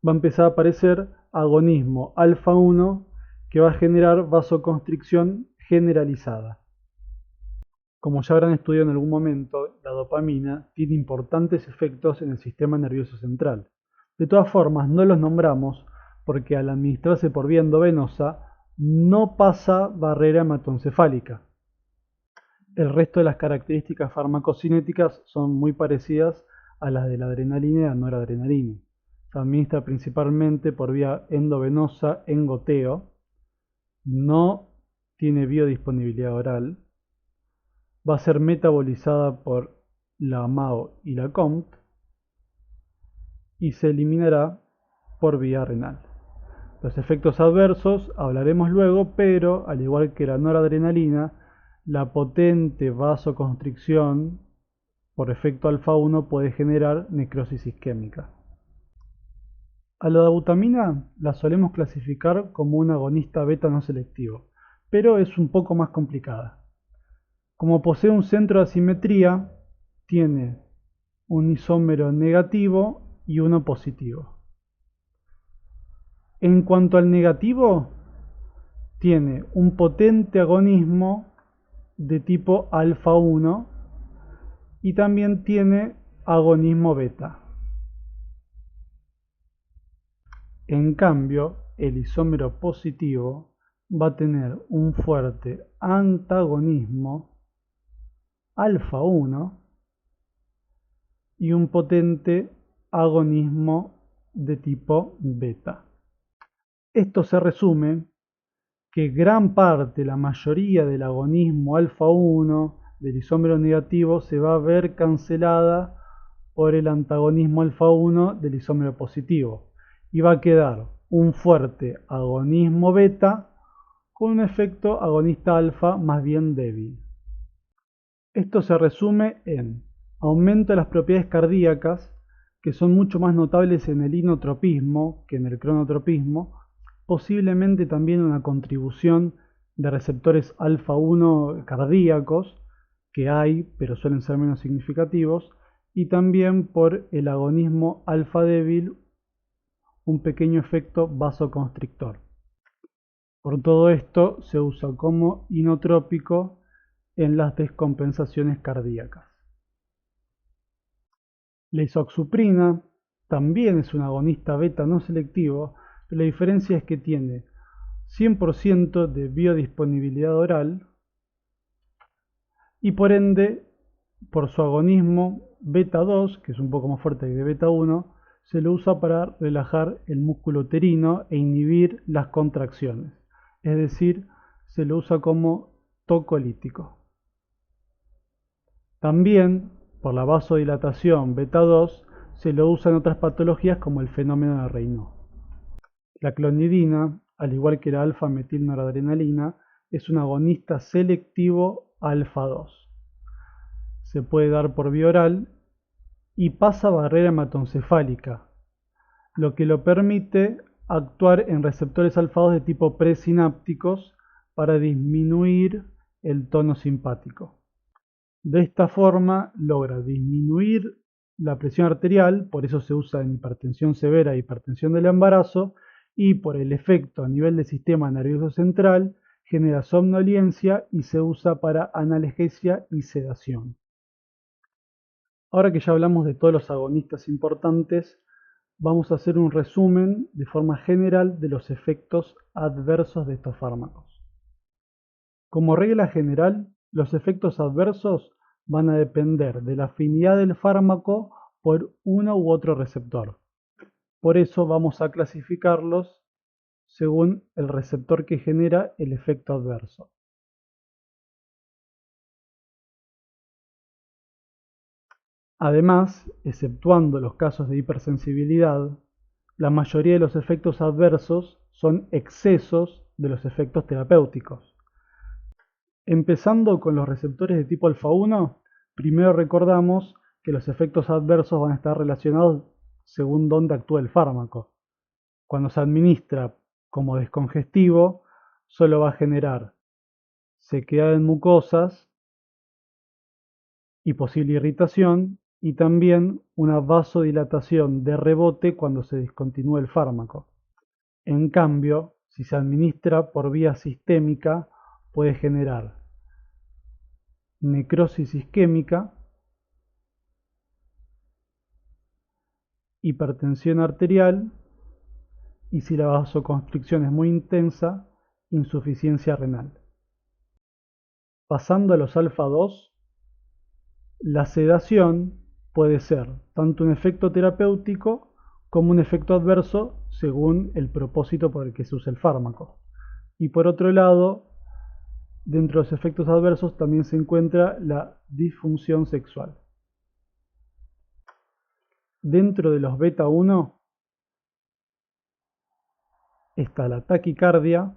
va a empezar a aparecer agonismo alfa 1 que va a generar vasoconstricción generalizada. Como ya habrán estudiado en algún momento, la dopamina tiene importantes efectos en el sistema nervioso central. De todas formas, no los nombramos porque al administrarse por vía endovenosa no pasa barrera hematoencefálica. El resto de las características farmacocinéticas son muy parecidas a las de la adrenalina y la noradrenalina. Se administra principalmente por vía endovenosa en goteo, no tiene biodisponibilidad oral, va a ser metabolizada por la MAO y la COMT y se eliminará por vía renal. Los efectos adversos hablaremos luego, pero al igual que la noradrenalina, la potente vasoconstricción por efecto alfa 1 puede generar necrosis isquémica. A la dobutamina la solemos clasificar como un agonista beta no selectivo, pero es un poco más complicada. Como posee un centro de asimetría, tiene un isómero negativo y uno positivo. En cuanto al negativo, tiene un potente agonismo de tipo alfa 1 y también tiene agonismo beta. En cambio, el isómero positivo va a tener un fuerte antagonismo alfa 1 y un potente agonismo de tipo beta. Esto se resume que gran parte, la mayoría del agonismo alfa 1 del isómero negativo se va a ver cancelada por el antagonismo alfa 1 del isómero positivo y va a quedar un fuerte agonismo beta con un efecto agonista alfa más bien débil. Esto se resume en aumento de las propiedades cardíacas, que son mucho más notables en el inotropismo que en el cronotropismo, posiblemente también una contribución de receptores alfa 1 cardíacos, que hay, pero suelen ser menos significativos, y también por el agonismo alfa débil, un pequeño efecto vasoconstrictor. Por todo esto se usa como inotrópico en las descompensaciones cardíacas. La isoxsuprina también es un agonista beta no selectivo, pero la diferencia es que tiene 100% de biodisponibilidad oral y por ende, por su agonismo beta 2, que es un poco más fuerte que beta 1, se lo usa para relajar el músculo uterino e inhibir las contracciones. Es decir, se lo usa como tocolítico. También, por la vasodilatación beta 2, se lo usa en otras patologías como el fenómeno de Raynaud. La clonidina, al igual que la alfa-metilnoradrenalina, es un agonista selectivo alfa 2. Se puede dar por vía oral y pasa barrera hematoencefálica, lo que lo permite actuar en receptores alfa 2 de tipo presinápticos para disminuir el tono simpático. De esta forma logra disminuir la presión arterial, por eso se usa en hipertensión severa e hipertensión del embarazo, y por el efecto a nivel del sistema nervioso central genera somnolencia y se usa para analgesia y sedación. Ahora que ya hablamos de todos los agonistas importantes, vamos a hacer un resumen de forma general de los efectos adversos de estos fármacos. Como regla general, los efectos adversos van a depender de la afinidad del fármaco por uno u otro receptor. Por eso vamos a clasificarlos según el receptor que genera el efecto adverso. Además, exceptuando los casos de hipersensibilidad, la mayoría de los efectos adversos son excesos de los efectos terapéuticos. Empezando con los receptores de tipo alfa 1, primero recordamos que los efectos adversos van a estar relacionados según dónde actúa el fármaco. Cuando se administra como descongestivo, solo va a generar sequedad en mucosas y posible irritación, y también una vasodilatación de rebote cuando se discontinúa el fármaco. En cambio, si se administra por vía sistémica, puede generar necrosis isquémica, hipertensión arterial y, si la vasoconstricción es muy intensa, insuficiencia renal. Pasando a los alfa 2, la sedación puede ser tanto un efecto terapéutico como un efecto adverso según el propósito por el que se usa el fármaco. Y por otro lado, dentro de los efectos adversos también se encuentra la disfunción sexual. Dentro de los beta 1 está la taquicardia,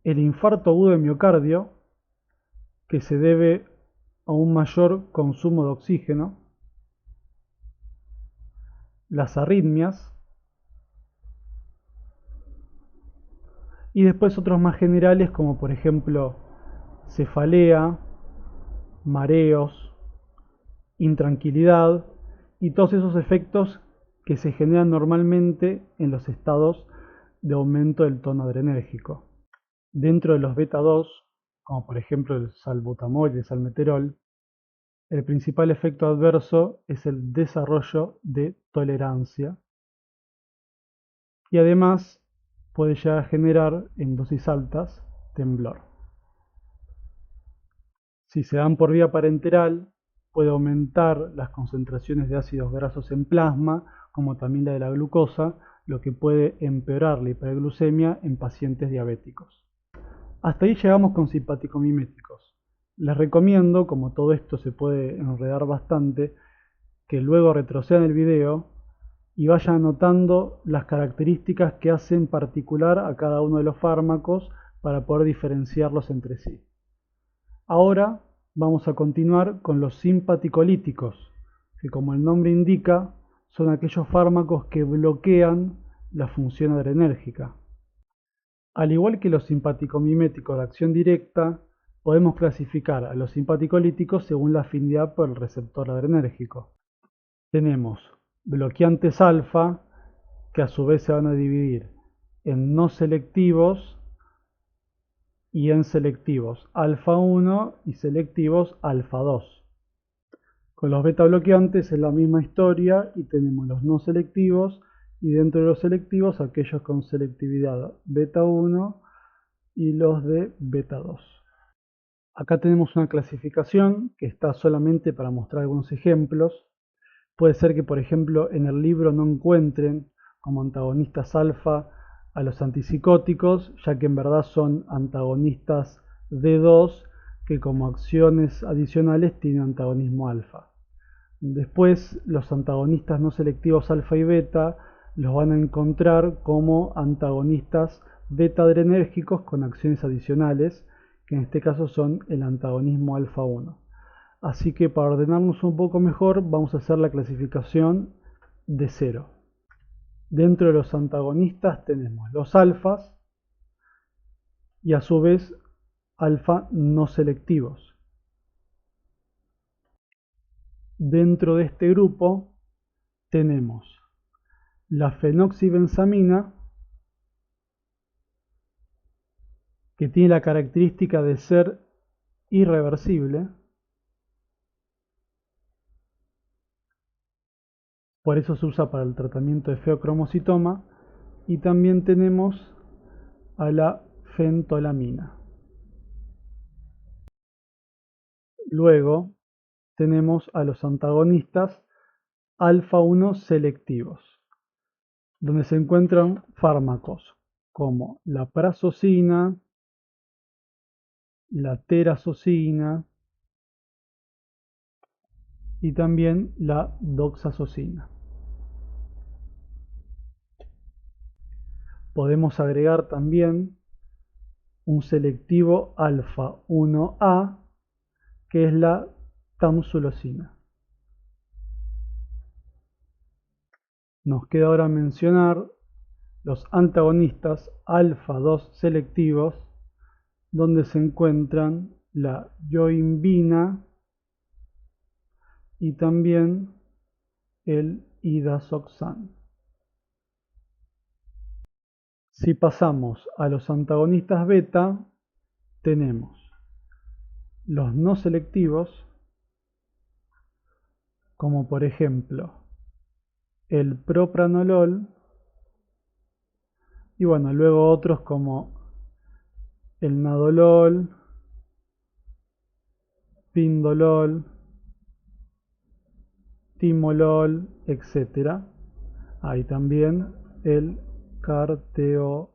el infarto agudo de miocardio, que se debe a un mayor consumo de oxígeno, las arritmias y después otros más generales como por ejemplo cefalea, mareos, intranquilidad y todos esos efectos que se generan normalmente en los estados de aumento del tono adrenérgico. Dentro de los beta 2, como por ejemplo el salbutamol y el salmeterol, el principal efecto adverso es el desarrollo de tolerancia y además puede llegar a generar en dosis altas temblor. Si se dan por vía parenteral, puede aumentar las concentraciones de ácidos grasos en plasma, como también la de la glucosa, lo que puede empeorar la hiperglucemia en pacientes diabéticos. Hasta ahí llegamos con simpaticomiméticos. Les recomiendo, como todo esto se puede enredar bastante, que luego retrocedan el video y vayan anotando las características que hacen particular a cada uno de los fármacos para poder diferenciarlos entre sí. Ahora vamos a continuar con los simpaticolíticos, que como el nombre indica, son aquellos fármacos que bloquean la función adrenérgica. Al igual que los simpaticomiméticos de acción directa, podemos clasificar a los simpaticolíticos según la afinidad por el receptor adrenérgico. Tenemos bloqueantes alfa, que a su vez se van a dividir en no selectivos y en selectivos alfa 1 y selectivos alfa 2. Con los beta bloqueantes es la misma historia y tenemos los no selectivos y dentro de los selectivos aquellos con selectividad beta 1 y los de beta 2. Acá tenemos una clasificación que está solamente para mostrar algunos ejemplos. Puede ser que por ejemplo en el libro no encuentren como antagonistas alfa a los antipsicóticos, ya que en verdad son antagonistas D2 que como acciones adicionales tienen antagonismo alfa. Después los antagonistas no selectivos alfa y beta los van a encontrar como antagonistas beta adrenérgicos con acciones adicionales, que en este caso son el antagonismo alfa 1. Así que para ordenarnos un poco mejor vamos a hacer la clasificación de 0. Dentro de los antagonistas tenemos los alfas y a su vez alfa no selectivos. Dentro de este grupo tenemos la fenoxibenzamina, que tiene la característica de ser irreversible, por eso se usa para el tratamiento de feocromocitoma, y también tenemos a la fentolamina. Luego tenemos a los antagonistas alfa 1 selectivos. donde se encuentran fármacos como la prazosina, la terazocina y también la doxazocina. Podemos agregar también un selectivo alfa 1A, que es la tamsulosina. Nos queda ahora mencionar los antagonistas alfa 2 selectivos, donde se encuentran la yoimbina y también el idazoxan. Si pasamos a los antagonistas beta, tenemos los no selectivos, como por ejemplo el propranolol, y bueno, luego otros como el nadolol, pindolol, timolol, etc. Hay también el carteolol.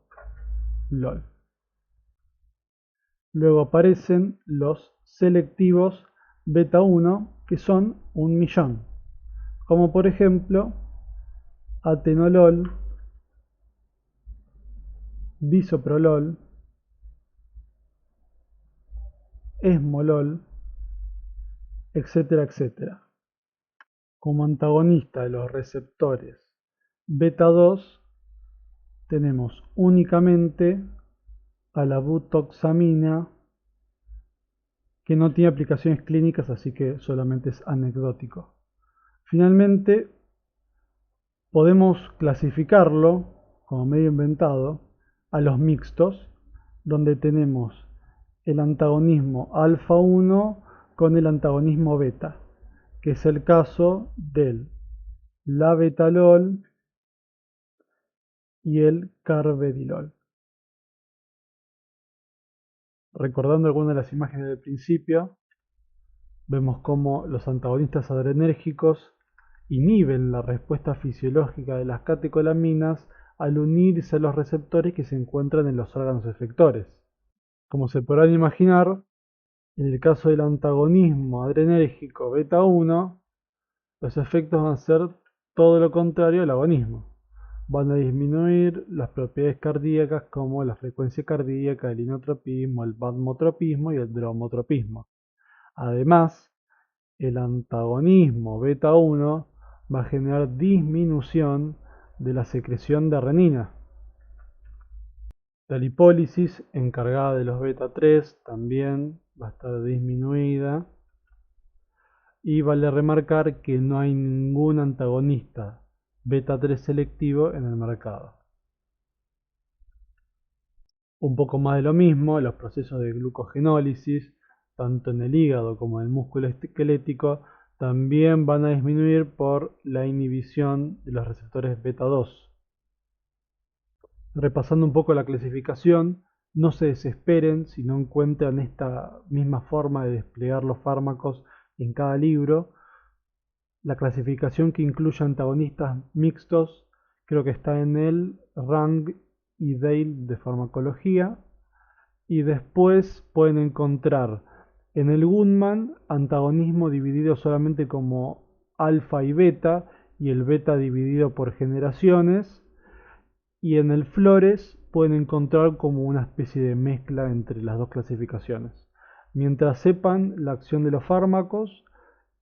Luego aparecen los selectivos beta 1, que son 1.000.000, como por ejemplo atenolol, bisoprolol, esmolol, etcétera, etcétera. Como antagonista de los receptores beta 2 tenemos únicamente a la butoxamina, que no tiene aplicaciones clínicas, así que solamente es anecdótico. Finalmente, podemos clasificarlo como medio inventado a los mixtos, donde tenemos el antagonismo alfa 1 con el antagonismo beta, que es el caso del labetalol y el carvedilol. Recordando algunas de las imágenes del principio, vemos cómo los antagonistas adrenérgicos inhiben la respuesta fisiológica de las catecolaminas al unirse a los receptores que se encuentran en los órganos efectores. Como se podrán imaginar, en el caso del antagonismo adrenérgico beta 1, los efectos van a ser todo lo contrario al agonismo. Van a disminuir las propiedades cardíacas como la frecuencia cardíaca, el inotropismo, el vasotropismo y el dromotropismo. Además, el antagonismo beta 1 va a generar disminución de la secreción de renina. La lipólisis encargada de los beta 3 también va a estar disminuida. Y vale remarcar que no hay ningún antagonista beta 3 selectivo en el mercado. Un poco más de lo mismo, los procesos de glucogenólisis, tanto en el hígado como en el músculo esquelético, también van a disminuir por la inhibición de los receptores beta 2. Repasando un poco la clasificación, no se desesperen si no encuentran esta misma forma de desplegar los fármacos en cada libro. La clasificación, que incluye antagonistas mixtos, creo que está en el Rang y Dale de farmacología. Y después pueden encontrar en el Goodman antagonismo dividido solamente como alfa y beta, y el beta dividido por generaciones. Y en el Flores pueden encontrar como una especie de mezcla entre las dos clasificaciones. Mientras sepan la acción de los fármacos,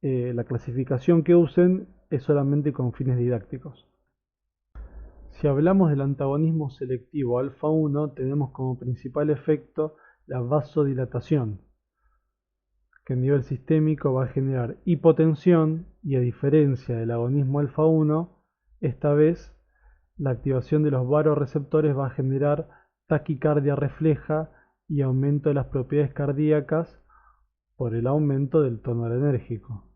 la clasificación que usen es solamente con fines didácticos. Si hablamos del antagonismo selectivo alfa 1, tenemos como principal efecto la vasodilatación, que a nivel sistémico va a generar hipotensión, y a diferencia del agonismo alfa 1, esta vez la activación de los vasoreceptores va a generar taquicardia refleja y aumento de las propiedades cardíacas por el aumento del tono adrenérgico.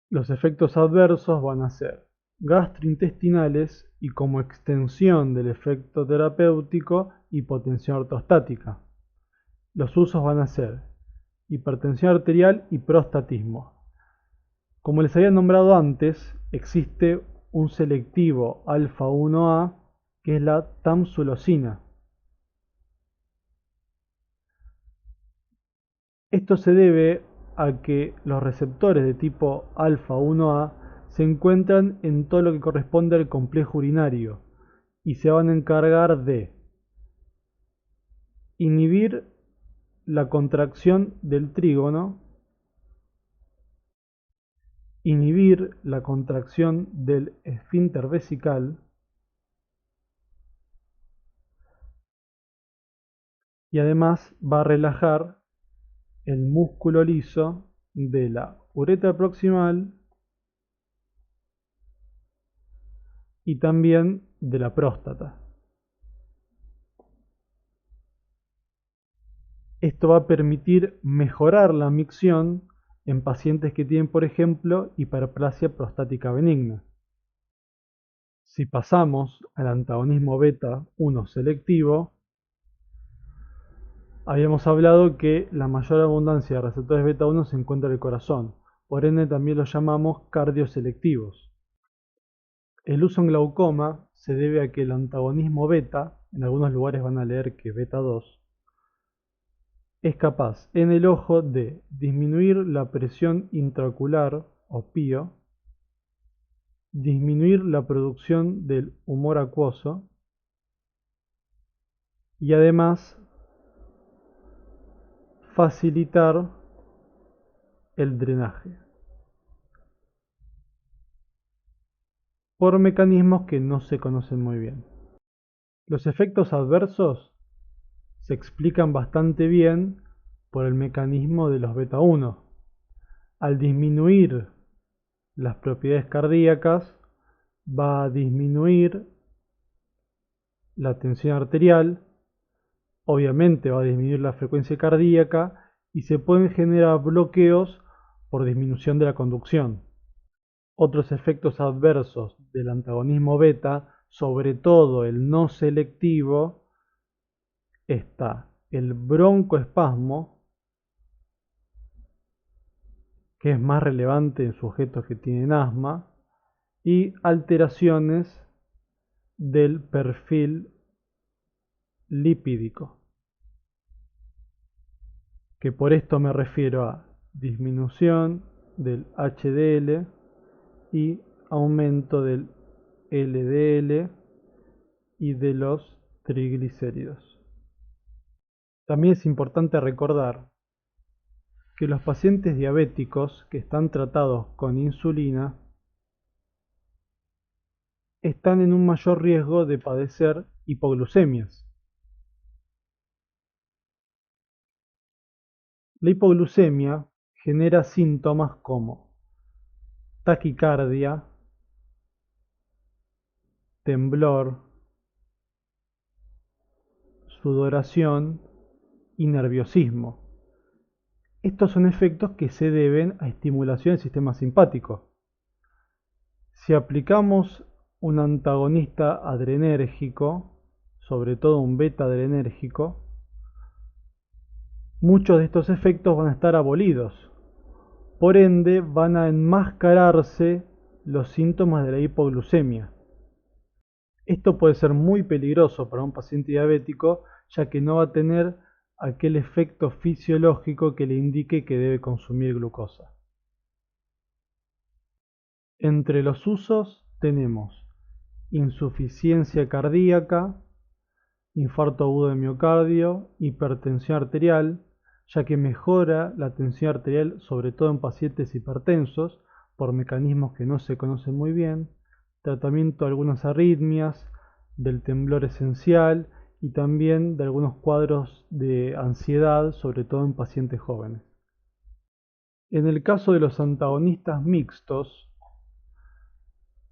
Los efectos adversos van a ser gastrointestinales y, como extensión del efecto terapéutico, hipotensión ortostática. Los usos van a ser hipertensión arterial y prostatismo. Como les había nombrado antes, existe un selectivo alfa 1A, que es la tamsulosina. Esto se debe a que los receptores de tipo alfa 1A se encuentran en todo lo que corresponde al complejo urinario y se van a encargar de inhibir la contracción del trígono, inhibir la contracción del esfínter vesical y además va a relajar el músculo liso de la uretra proximal y también de la próstata. Esto va a permitir mejorar la micción en pacientes que tienen, por ejemplo, hiperplasia prostática benigna. Si pasamos al antagonismo beta 1 selectivo, habíamos hablado que la mayor abundancia de receptores beta 1 se encuentra en el corazón, por ende también los llamamos cardioselectivos. El uso en glaucoma se debe a que el antagonismo beta, en algunos lugares van a leer que beta 2, es capaz en el ojo de disminuir la presión intraocular o PIO, disminuir la producción del humor acuoso y además facilitar el drenaje por mecanismos que no se conocen muy bien. Los efectos adversos se explican bastante bien por el mecanismo de los beta 1. Al disminuir las propiedades cardíacas, va a disminuir la tensión arterial, obviamente va a disminuir la frecuencia cardíaca y se pueden generar bloqueos por disminución de la conducción. Otros efectos adversos del antagonismo beta, sobre todo el no selectivo, está el broncoespasmo, que es más relevante en sujetos que tienen asma, y alteraciones del perfil lipídico, que por esto me refiero a disminución del HDL y aumento del LDL y de los triglicéridos. También es importante recordar que los pacientes diabéticos que están tratados con insulina están en un mayor riesgo de padecer hipoglucemias. La hipoglucemia genera síntomas como taquicardia, temblor, sudoración y nerviosismo. Estos son efectos que se deben a estimulación del sistema simpático. Si aplicamos un antagonista adrenérgico, sobre todo un beta adrenérgico, muchos de estos efectos van a estar abolidos. Por ende, van a enmascararse los síntomas de la hipoglucemia. Esto puede ser muy peligroso para un paciente diabético, ya que no va a tener aquel efecto fisiológico que le indique que debe consumir glucosa. Entre los usos tenemos insuficiencia cardíaca, infarto agudo de miocardio, hipertensión arterial, ya que mejora la tensión arterial sobre todo en pacientes hipertensos por mecanismos que no se conocen muy bien, tratamiento de algunas arritmias, del temblor esencial y también de algunos cuadros de ansiedad, sobre todo en pacientes jóvenes. En el caso de los antagonistas mixtos,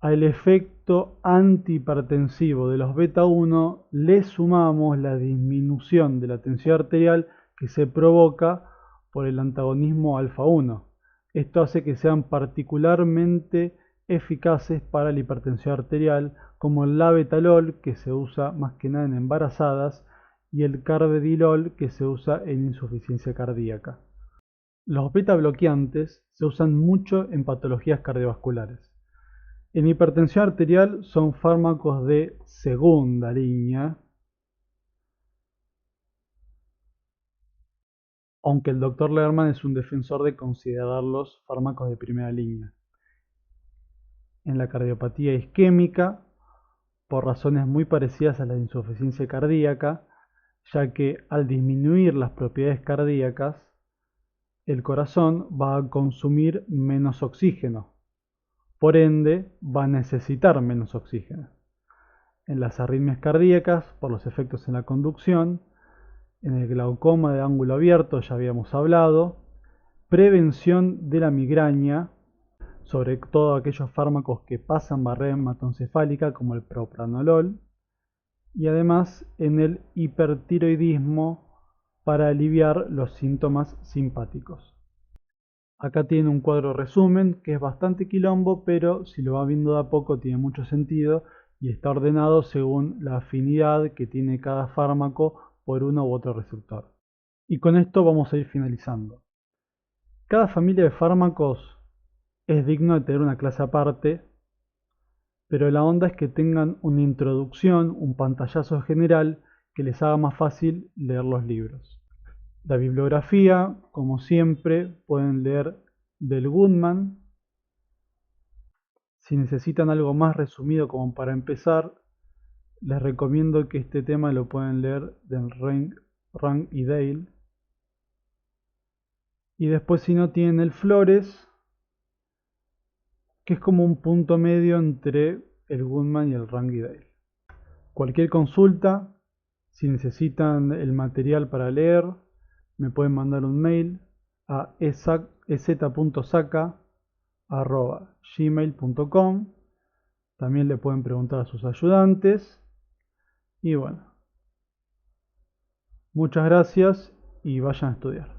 al efecto antihipertensivo de los beta 1 le sumamos la disminución de la tensión arterial que se provoca por el antagonismo alfa 1. Esto hace que sean particularmente eficaces para la hipertensión arterial, como el labetalol, que se usa más que nada en embarazadas, y el carvedilol, que se usa en insuficiencia cardíaca. Los beta bloqueantes se usan mucho en patologías cardiovasculares. En hipertensión arterial son fármacos de segunda línea, aunque el Dr. Lerman es un defensor de considerarlos fármacos de primera línea. En la cardiopatía isquémica, por razones muy parecidas a la insuficiencia cardíaca, ya que al disminuir las propiedades cardíacas, el corazón va a consumir menos oxígeno, por ende va a necesitar menos oxígeno. En las arritmias cardíacas, por los efectos en la conducción, en el glaucoma de ángulo abierto ya habíamos hablado, prevención de la migraña, sobre todo aquellos fármacos que pasan barrera hematoencefálica como el propranolol, y además en el hipertiroidismo para aliviar los síntomas simpáticos. Acá tiene un cuadro resumen que es bastante quilombo, pero si lo va viendo de a poco tiene mucho sentido y está ordenado según la afinidad que tiene cada fármaco por uno u otro receptor. Y con esto vamos a ir finalizando. Cada familia de fármacos es digno de tener una clase aparte, pero la onda es que tengan una introducción, un pantallazo general que les haga más fácil leer los libros. La bibliografía, como siempre, pueden leer del Goodman. Si necesitan algo más resumido como para empezar, les recomiendo que este tema lo pueden leer del Rand y Dale. Y después si no tienen el Flores, que es como un punto medio entre el Goodman y el Rand y Dale. Cualquier consulta, si necesitan el material para leer, me pueden mandar un mail a ez.saca@gmail.com. También le pueden preguntar a sus ayudantes. Y bueno, muchas gracias y vayan a estudiar.